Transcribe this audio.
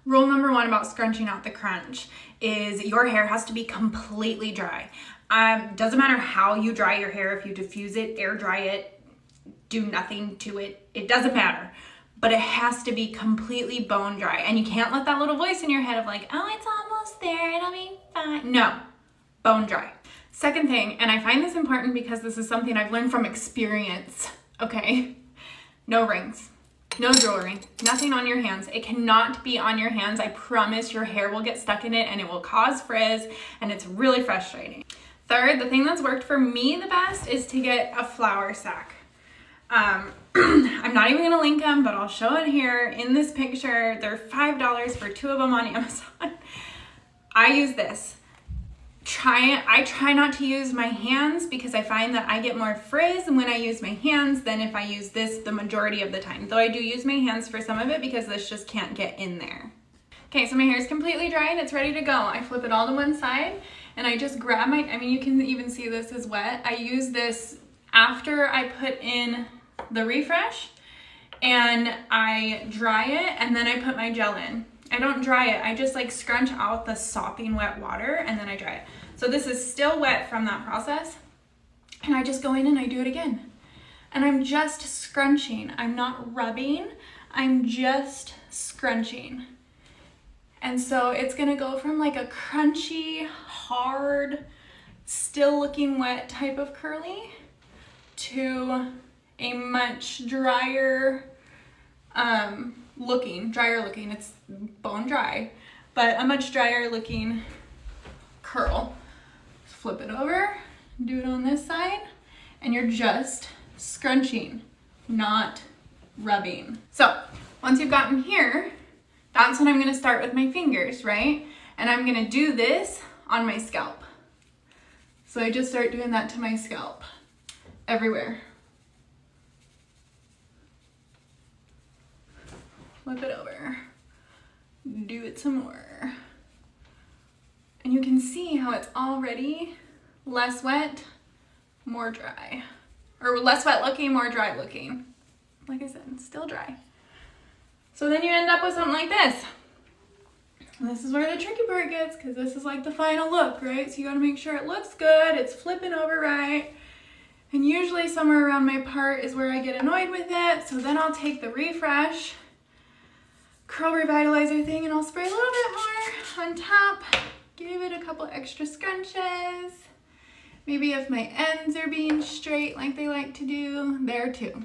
Rule number one about scrunching out the crunch is your hair has to be completely dry. Doesn't matter how you dry your hair, if you diffuse it, air dry it, do nothing to it, it doesn't matter. But it has to be completely bone dry. And you can't let that little voice in your head of like, oh, it's almost there, it'll be fine. No, bone dry. Second thing, and I find this important because this is something I've learned from experience, okay? No rings. No jewelry, nothing on your hands. It cannot be on your hands. I promise your hair will get stuck in it and it will cause frizz and it's really frustrating. Third, the thing that's worked for me the best is to get a flour sack. I'm not even gonna link them, but I'll show it here in this picture. They're $5 for 2 of them on Amazon. I use this. I try not to use my hands because I find that I get more frizz when I use my hands than if I use this the majority of the time. Though I do use my hands for some of it because this just can't get in there. Okay, so my hair is completely dry and it's ready to go. I flip it all to one side and I just grab you can even see this is wet. I use this after I put in the refresh and I dry it and then I put my gel in. I don't dry it, I just like scrunch out the sopping wet water and then I dry it. So this is still wet from that process. And I just go in and I do it again. And I'm just scrunching. I'm not rubbing, I'm just scrunching. And so it's gonna go from like a crunchy, hard, still looking wet type of curly to a much drier looking, it's bone dry, but a much drier looking curl. Flip it over, do it on this side, and you're just scrunching, not rubbing. So once you've gotten here, that's when I'm gonna start with my fingers, right? And I'm gonna do this on my scalp. So I just start doing that to my scalp, everywhere. Flip it over, do it some more. And you can see how it's already less wet, more dry. Or less wet looking, more dry looking. Like I said, still dry. So then you end up with something like this. And this is where the tricky part gets, because this is like the final look, right? So you gotta make sure it looks good, it's flipping over right. And usually somewhere around my part is where I get annoyed with it. So then I'll take the refresh curl revitalizer thing and I'll spray a little bit more on top, give it a couple extra scrunches. Maybe if my ends are being straight like they like to do, there too.